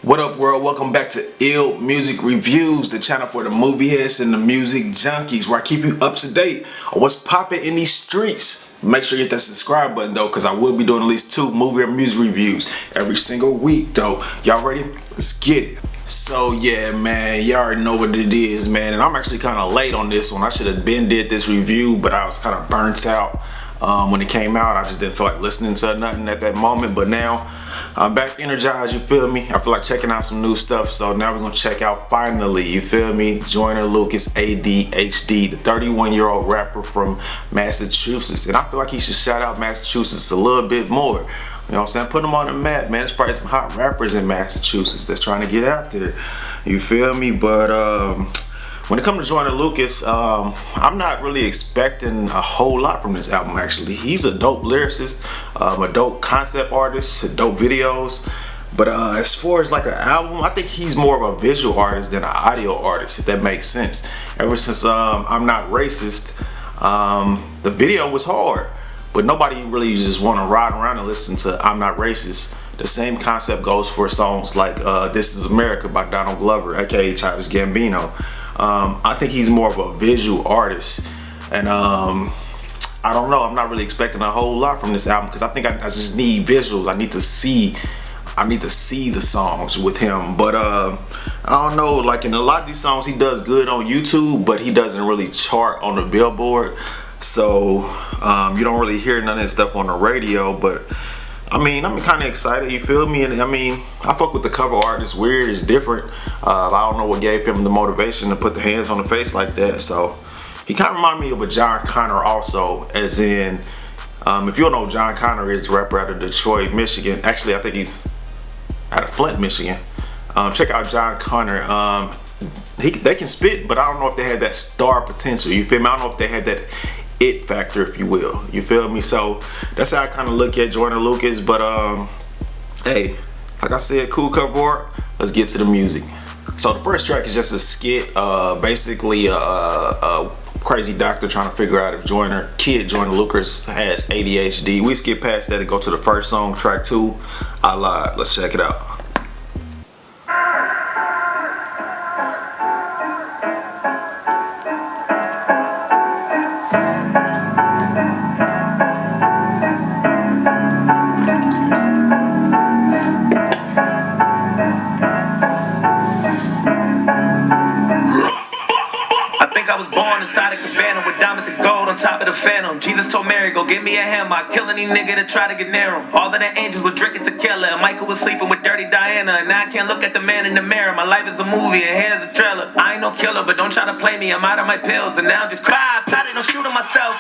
What up, world? Welcome back to Ill Music Reviews, the channel for the movie heads and the music junkies, where I keep you up to date on what's popping in these streets. Make sure you hit that subscribe button though, because I will be doing at least 2 movie or music reviews every single week though. Y'all ready? Let's get it. So yeah, man, y'all already know what it is, man, and I'm actually kind of late on this one. I should have been did this review, but I was kind of burnt out when it came out. I just didn't feel like listening to nothing at that moment, but now I'm back energized, you feel me? I feel like checking out some new stuff, so now we're gonna check out, finally, you feel me, Joyner Lucas, ADHD, the 31-year-old rapper from Massachusetts. And I feel like he should shout out Massachusetts a little bit more. You know what I'm saying? Put them on the map, man. There's probably some hot rappers in Massachusetts that's trying to get out there. You feel me? But when it comes to Joyner Lucas, I'm not really expecting a whole lot from this album, actually. He's a dope lyricist, a dope concept artist, dope videos. But as far as like an album, I think he's more of a visual artist than an audio artist, if that makes sense. Ever since I'm Not Racist, the video was hard. But nobody really just want to ride around and listen to I'm Not Racist. The same concept goes for songs like This Is America by Donald Glover, aka Childish Gambino. I think he's more of a visual artist, and I don't know, I'm not really expecting a whole lot from this album, because I think I just need visuals. I need to see the songs with him. But I don't know, like in a lot of these songs he does good on YouTube, but he doesn't really chart on the Billboard, so you don't really hear none of this stuff on the radio. But I mean, I'm kind of excited, you feel me? And I mean, I fuck with the cover art. It's weird, it's different. I don't know what gave him the motivation to put the hands on the face like that. So he kind of reminded me of a John Connor also, as in, if you don't know, John Connor is the rapper out of Detroit, Michigan. Actually, I think he's out of Flint, Michigan. Check out John Connor. They can spit, but I don't know if they had that star potential. You feel me? I don't know if they had that it factor, if you will. You feel me? So that's how I kind of look at Joyner Lucas. But hey, like I said, cool cover art. Let's get to the music. So the first track is just a skit, basically a crazy doctor trying to figure out if Joyner Lucas has ADHD. We skip past that and go to the first song, track 2, I Lied. Let's check it out. Top of the phantom. Jesus told Mary, go get me a hammer. I kill any nigga that try to get near him. All of the angels were drinking tequila, and Michael was sleeping with dirty Diana. And now I can't look at the man in the mirror. My life is a movie and here's a trailer. I ain't no killer, but don't try to play me. I'm out of my pills and now I'm just cry. Plotting on shooting myself.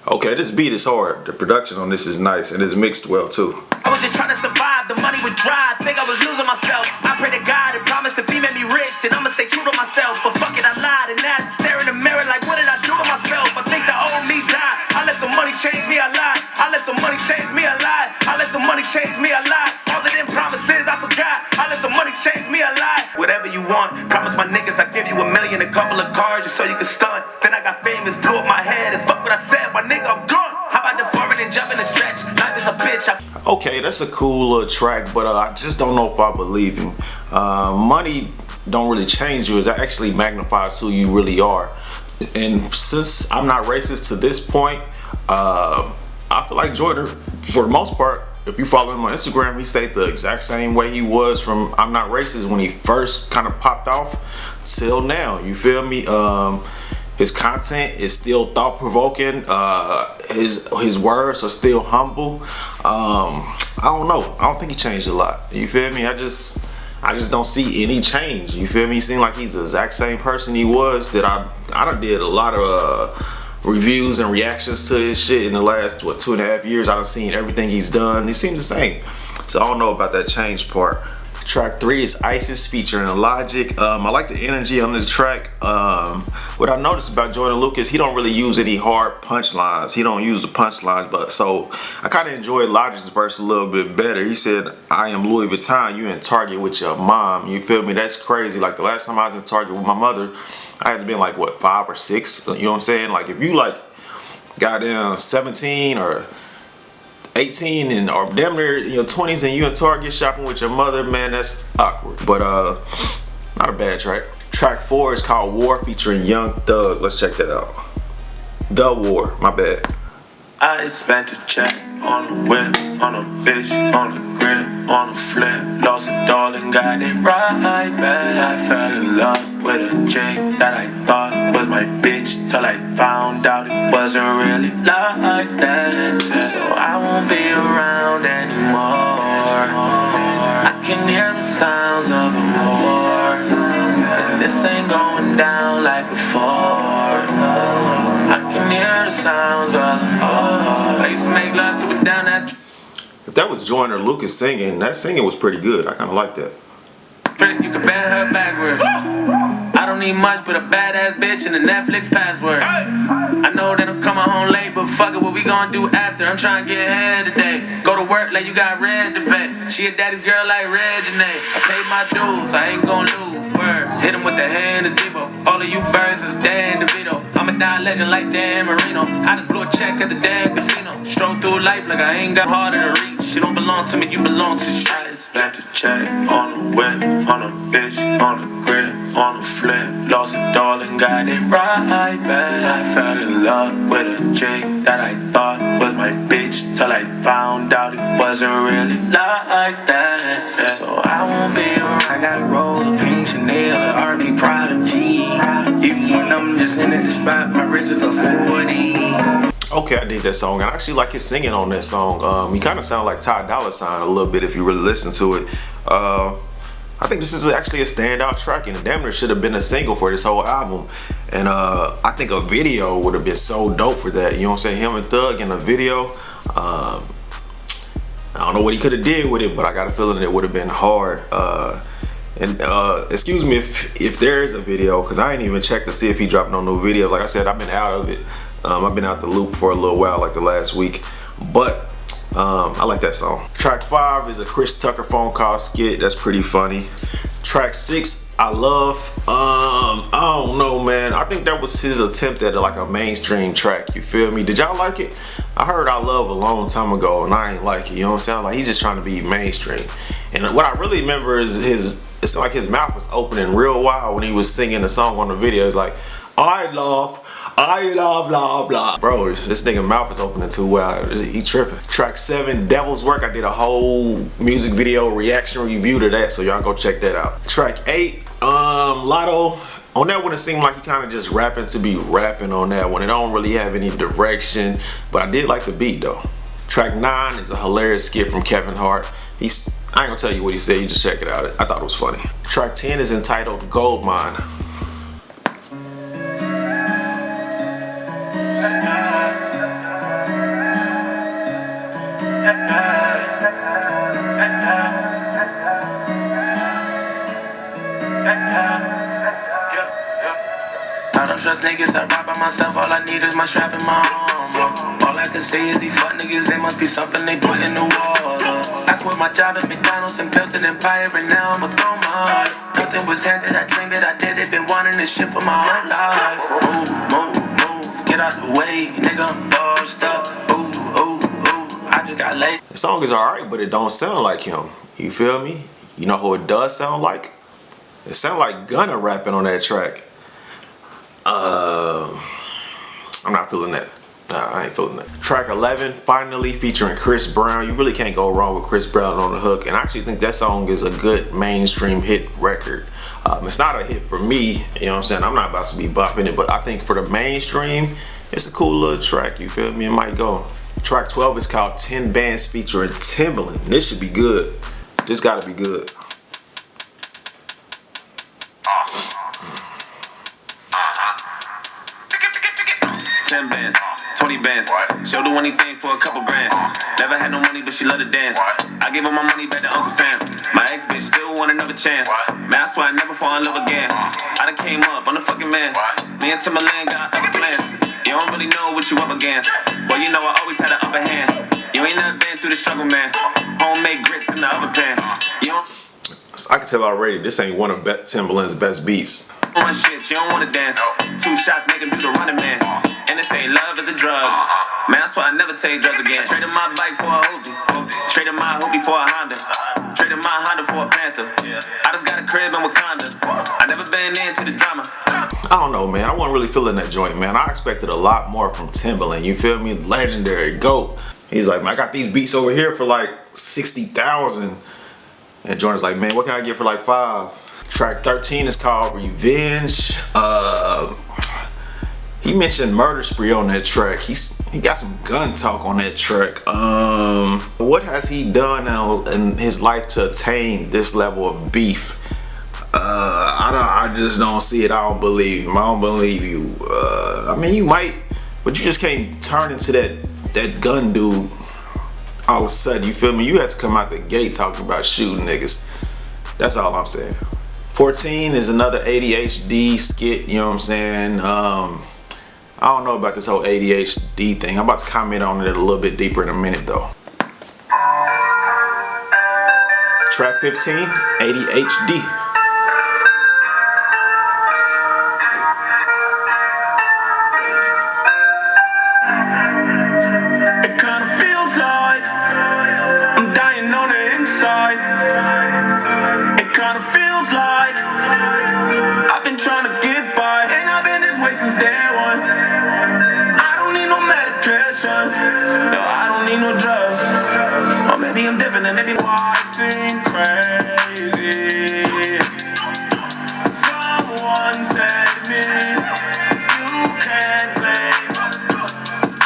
Okay, this beat is hard. The production on this is nice, and it's mixed well too. I was just trying to survive. The money was dry. I think I was losing myself. I pray to God and promised if he made me rich, and I'ma stay true to myself. But fuck it, I lied, and now I stare in the mirror like, what did I do to myself? I think the old me died. I let the money change me, I lied. I let the money change me, I lied. I let the money change me, I lied. All of them promises I forgot. I let the money change me, I lied. Whatever you want, promise my niggas I give you $1 million, a couple of cars just so you can stunt. Then I got famous, blew up my head, and fuck what I said, my nigga, I'm gone. How about the foreign and jumping and stretch? Life is a bitch. Okay, that's a cool little track, but I just don't know if I believe him. Money don't really change you, it actually magnifies who you really are. And since I'm Not Racist to this point, I feel like Joyner, for the most part, if you follow him on Instagram, he stayed the exact same way he was from I'm Not Racist when he first kind of popped off till now. You feel me? His content is still thought-provoking. His words are still humble. I don't know. I don't think he changed a lot. You feel me? I just don't see any change. You feel me? He seems like he's the exact same person he was. That I done did a lot of reviews and reactions to his shit in the last 2.5 years. I done seen everything he's done. He seems the same. So I don't know about that change part. Track 3 is Isis featuring Logic. I like the energy on this track. What I noticed about Joyner Lucas, he don't really use any hard punchlines. He don't use the punchlines, but so I kind of enjoyed Logic's verse a little bit better. He said, I am Louis Vuitton, you in Target with your mom. You feel me? That's crazy. Like the last time I was in Target with my mother, I had to be like, what, 5 or 6? You know what I'm saying? Like if you like goddamn 17 or 18 and or damn near your 20s and you in Target shopping with your mother, man, that's awkward. But not a bad track. Track 4 is called War featuring Young Thug. Let's check that out. The War, my bad. I spent a check on a whip, on a bitch, on a grip, on a flip. Lost a doll and got it right back. I fell in love with a chick that I thought was my bitch, till I found out it wasn't really like that. So I won't be around anymore. I can hear the sounds of the war, and this ain't going down like before. I can hear the sounds of the war. I used to make love to it down that. If that was Joyner Lucas singing, that singing was pretty good. I kind of like that. You can bend her backwards. I don't need much but a badass bitch and a Netflix password. I know that I'm coming home late, but fuck it, what we gonna do after? I'm trying to get ahead today. Go to work like you got rent to pay. She a daddy's girl like Regine. I paid my dues, I ain't gonna lose. Word. Hit him with the hand of Devo. All of you birds is Dan DeVito. I'm a die legend like Dan Marino. I just blew a check at the damn casino. Stroll through life like I ain't got harder to reach. You don't belong to me, you belong to the I spent a check on a whip, on a bitch, on a grip, on a flip. Lost a doll and got it right back. I fell in love with a chick that I thought was my bitch, till I found out it wasn't really like that. So I won't be around. I got a roll of pink Chanel, a RB Prodigy. Even when I'm just in at the spot, my wrist is a 40. Okay, I dig that song. I actually like his singing on that song. He kind of sound like Ty Dolla $ign a little bit if you really listen to it. I think this is actually a standout track, and damn near should have been a single for this whole album. And I think a video would have been so dope for that. You know what I'm saying? Him and Thug in a video. I don't know what he could have did with it, but I got a feeling it would have been hard. Excuse me if there is a video, because I ain't even checked to see if he dropped no new videos. Like I said, I've been out of it. I've been out the loop for a little while, like the last week, but I like that song. Track 5 is a Chris Tucker phone call skit. That's pretty funny. Track 6, I Love. I don't know, man. I think that was his attempt at like a mainstream track. You feel me? Did y'all like it? I heard I Love a long time ago, and I ain't like it. You know what I'm saying? Like, he's just trying to be mainstream. And what I really remember is it's like his mouth was opening real wide when he was singing the song on the video. It's like, I love, blah, blah. Bro, this nigga mouth is opening too wide. He tripping. Track 7, Devil's Work. I did a whole music video reaction review to that, so y'all go check that out. Track 8, Lotto. On that one, it seemed like he kind of just rapping to be rapping on that one. It don't really have any direction, but I did like the beat though. Track 9 is a hilarious skit from Kevin Hart. I ain't gonna tell you what he said, you just check it out. I thought it was funny. Track 10 is entitled Gold Mine. I don't trust niggas, I ride by myself, all I need is my strap and my armor. All I can say is these fuck niggas, they must be something they put in the water. I quit my job at McDonald's and built an empire, and now I'ma throw my heart. Nothing was handed, I dreamed it, I did it, been wanting this shit for my whole life. Move, move, move, get out the way, nigga, I'm bossed up. Ooh, ooh, ooh, I just got late. The song is alright, but it don't sound like him. You feel me? You know who it does sound like? It sound like Gunna rapping on that track. I'm not feeling that. Nah, I ain't feeling that. Track 11, Finally, featuring Chris Brown. You really can't go wrong with Chris Brown on the hook, and I actually think that song is a good mainstream hit record. It's not a hit for me, you know what I'm saying? I'm not about to be bumping it, but I think for the mainstream, it's a cool little track, you feel me? It might go. Track 12 is called 10 Bands featuring Timbaland. This should be good. This gotta be good. 10 bands, 20 bands. She'll do anything for a couple grand. Never had no money, but she love to dance. I give her my money back to Uncle Sam. My ex bitch still want another chance. Man, I swear I never fall in love again. I done came up, I'm the fucking man. Me and Timbaland got other plans. You don't really know what you up against. Well, you know I always had an upper hand. You ain't never been through the struggle, man. Homemade grits in the oven pan. You don't. I can tell already, this ain't one of Timbaland's best beats. One shit, you don't wanna dance. 2 shots make him do the running man. And they say love is a drug. Man, that's why I never take drugs again. Traded my bike for a hoopty. Traded my hoopty for a Honda. Traded my Honda for a Panther. I just got a crib in Wakanda. I never been into the drama. I don't know, man. I wasn't really feeling that joint, man. I expected a lot more from Timbaland. You feel me? Legendary GOAT. He's like, man, I got these beats over here for like 60,000. And Joyner's like, man, what can I get for like 5? Track 13 is called Revenge. He mentioned Murder Spree on that track. He got some gun talk on that track. What has he done in his life to attain this level of beef? I just don't see it. I don't believe him. I don't believe you. I mean, you might, but you just can't turn into that gun dude all of a sudden. You feel me? You have to come out the gate talking about shooting niggas. That's all I'm saying. 14 is another ADHD skit. You know what I'm saying? I don't know about this whole ADHD thing. I'm about to comment on it a little bit deeper in a minute though. Track 15, ADHD. Maybe I'm different and maybe watching crazy. Someone said to me, you can't blame.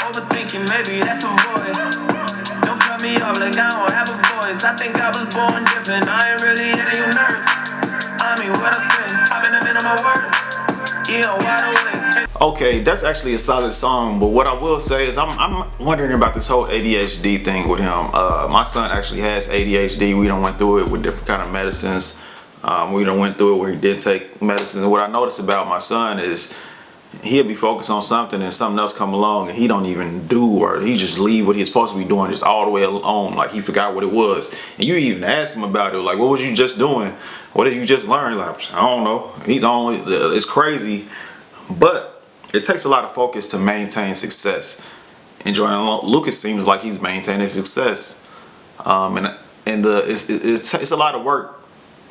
Overthinking, maybe that's a voice. Don't cut me off like I don't have a voice. I think I was born different. I ain't really hitting you nerves. I mean, what I say, I've been a minute of my word. Yeah, wide awake. Okay, that's actually a solid song, but what I will say is I'm wondering about this whole ADHD thing with him. My son actually has ADHD. We done went through it with different kind of medicines. We done went through it where he did take medicine. And what I noticed about my son is he'll be focused on something and something else come along and he don't even do, or he just leave what he's supposed to be doing just all the way alone, like he forgot what it was. And you even ask him about it, like, what was you just doing? What did you just learn? Like, I don't know. He's only, it's crazy, but it takes a lot of focus to maintain success. And Joyner Lucas seems like he's maintaining success. It's a lot of work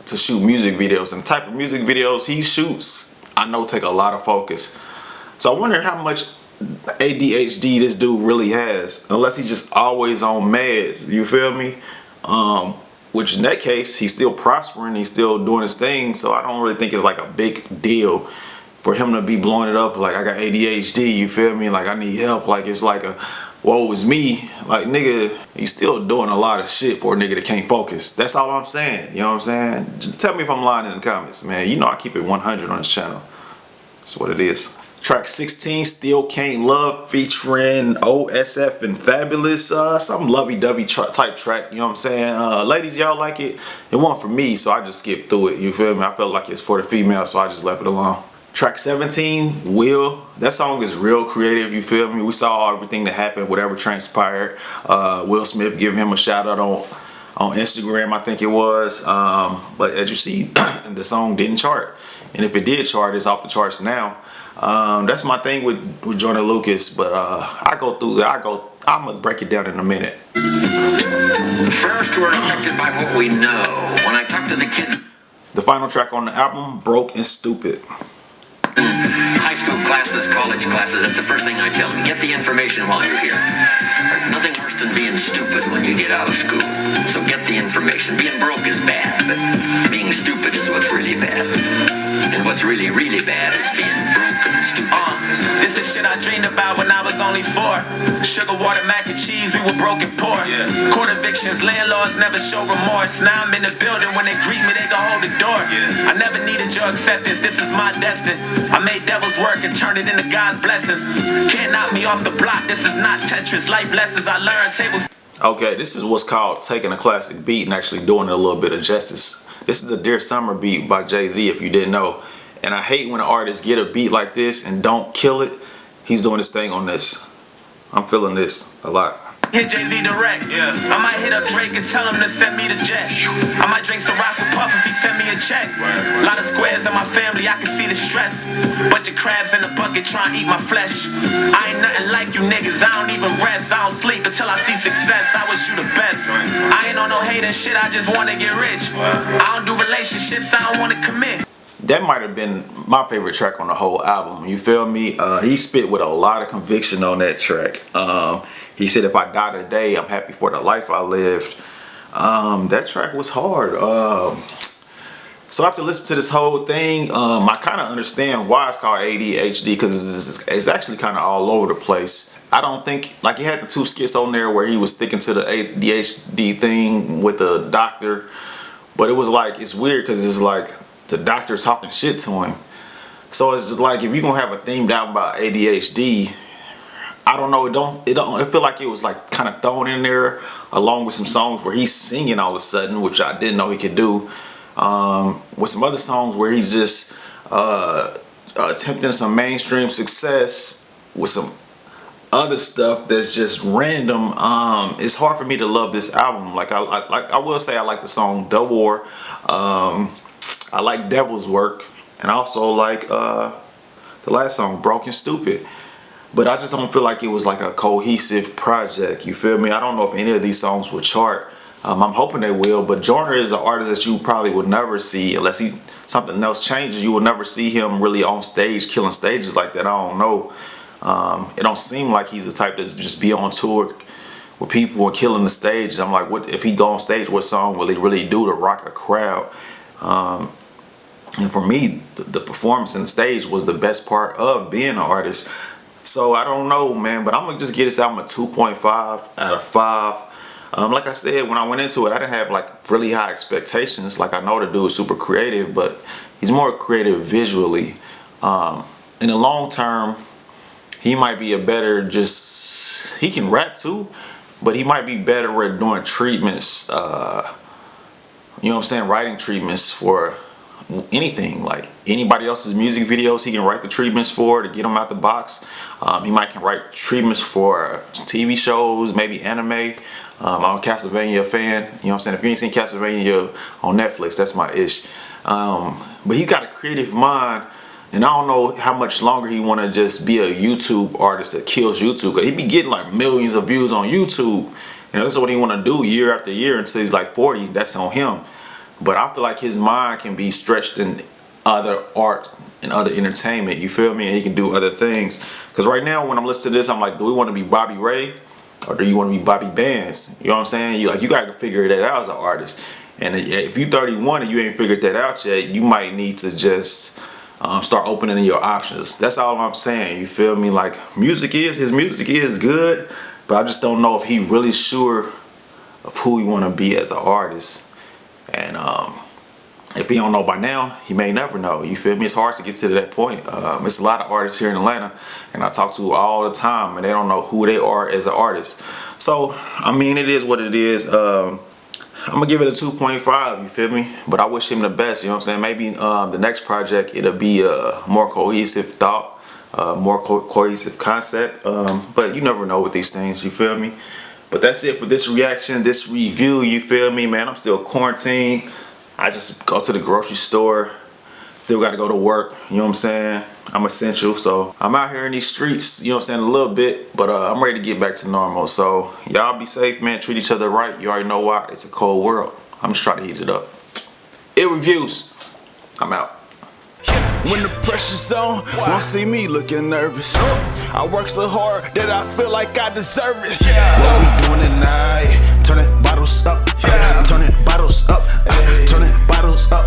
to shoot music videos. And the type of music videos he shoots, I know take a lot of focus. So I wonder how much ADHD this dude really has, unless he's just always on meds. You feel me? Which in that case, he's still prospering. He's still doing his thing. So I don't really think it's like a big deal for him to be blowing it up like I got ADHD, you feel me? Like I need help, like it's like a woe is me. Like nigga, you still doing a lot of shit for a nigga that can't focus. That's all I'm saying, you know what I'm saying? Just tell me if I'm lying in the comments, man. You know I keep it 100 on this channel. That's what it is. Track 16, Still Can't Love, featuring OSF and Fabulous. Some lovey-dovey type track, you know what I'm saying? Ladies, y'all like it? It wasn't for me, so I just skipped through it, you feel me? I felt like it's for the female, so I just left it alone. Track 17, Will. That song is real creative, you feel me? We saw everything that happened, whatever transpired. Will Smith giving him a shout out on Instagram, I think it was. But as you see, the song didn't chart. And if it did chart, it's off the charts now. That's my thing with Joyner Lucas, but I'm gonna break it down in a minute. First, we're affected by what we know. When I talk to the kids, the final track on the album, Broke and Stupid. High school classes, college classes, that's the first thing I tell them. Get the information while you're here. There's nothing worse than being stupid when you get out of school. So get the information. Being broke is bad, but being stupid is what's really bad. And what's really, really bad is being broke and stupid. This is shit I dreamed about when I was only 4. Sugar, water, mac and cheese, we were broken poor. Court evictions, landlords never show remorse. Now I'm in the building, when they greet me, they gon' hold the door. I never needed your acceptance, this is my destiny. I made devil's work and turned it into God's blessings. Can't knock me off the block, this is not Tetris. Life lessons I learned, tables. Okay, this is what's called taking a classic beat and actually doing it a little bit of justice. This is the Dear Summer beat by Jay-Z, if you didn't know. And I hate when an artist get a beat like this and don't kill it. He's doing his thing on this. I'm feeling this a lot. Hit Jay-Z direct. Yeah. I might hit up Drake and tell him to send me the jet. I might drink Ciroc with Puff if he send me a check. A lot of squares in my family, I can see the stress. Bunch of crabs in the bucket trying to eat my flesh. I ain't nothing like you niggas, I don't even rest. I don't sleep until I see success. I wish you the best. I ain't on no hating shit, I just wanna get rich. I don't do relationships, I don't wanna commit. That might have been my favorite track on the whole album. You feel me? He spit with a lot of conviction on that track. He said, if I die today, I'm happy for the life I lived. That track was hard. So after listening to this whole thing, I kind of understand why it's called ADHD, because it's actually kind of all over the place. I don't think, like, he had the 2 skits on there where he was sticking to the ADHD thing with the doctor. But it was like, it's weird because it's like the doctor's talking shit to him. So it's like, if you're going to have a theme down about ADHD, I don't know, I feel like it was like kind of thrown in there along with some songs where he's singing all of a sudden, which I didn't know he could do. With some other songs where he's just attempting some mainstream success with some other stuff that's just random. It's hard for me to love this album. Like I will say I like the song The War. I like Devil's Work, and I also like the last song, Broken Stupid. But I just don't feel like it was like a cohesive project. You feel me? I don't know if any of these songs will chart. I'm hoping they will. But Joyner is an artist that you probably would never see unless something else changes. You will never see him really on stage, killing stages like that. I don't know. It don't seem like he's the type to just be on tour with people and killing the stage. I'm like, what if he go on stage? What song will he really do to rock a crowd? And for me, the performance on the stage was the best part of being an artist. So I don't know, man, but I'm gonna just give this album a 2.5 out of 5. Like I said, when I went into it, I didn't have like really high expectations. Like, I know the dude is super creative, but he's more creative visually. In the long term, he might be a better, he can rap too, but he might be better at doing treatments, you know what I'm saying, writing treatments for anything. Like anybody else's music videos, he can write the treatments for to get them out the box. He might can write treatments for TV shows, maybe anime. I'm a Castlevania fan, you know what I'm saying. If you ain't seen Castlevania on Netflix, that's my ish. But he got a creative mind, and I don't know how much longer he want to just be a YouTube artist that kills YouTube, because he be getting like millions of views on YouTube. You know, that's what he want to do year after year until he's like 40. That's on him. But I feel like his mind can be stretched in other art and other entertainment, you feel me? And he can do other things. Because right now, when I'm listening to this, I'm like, do we want to be Bobby Ray? Or do you want to be Bobby Bands? You know what I'm saying? You got to figure that out as an artist. And if you're 31 and you ain't figured that out yet, you might need to just start opening your options. That's all I'm saying, you feel me? Like, his music is good, but I just don't know if he really sure of who he want to be as an artist. And if he don't know by now, he may never know, you feel me? It's hard to get to that point. It's a lot of artists here in Atlanta, and I talk to all the time, and they don't know who they are as an artist. So, I mean, it is what it is. I'm gonna give it a 2.5, you feel me? But I wish him the best, you know what I'm saying? Maybe the next project, it'll be a more cohesive thought, more cohesive concept. But you never know with these things, you feel me? But that's it for this reaction, this review, you feel me, man? I'm still quarantined. I just go to the grocery store, still got to go to work, you know what I'm saying? I'm essential, so I'm out here in these streets, you know what I'm saying, a little bit, but I'm ready to get back to normal. So y'all be safe, man, treat each other right. You already know why, it's a cold world. I'm just trying to heat it up. Ill Reviews, I'm out. When the pressure's on, won't see me looking nervous. I work so hard that I feel like I deserve it. So we doing it tonight, turning bottles up, turning bottles up, turning bottles up.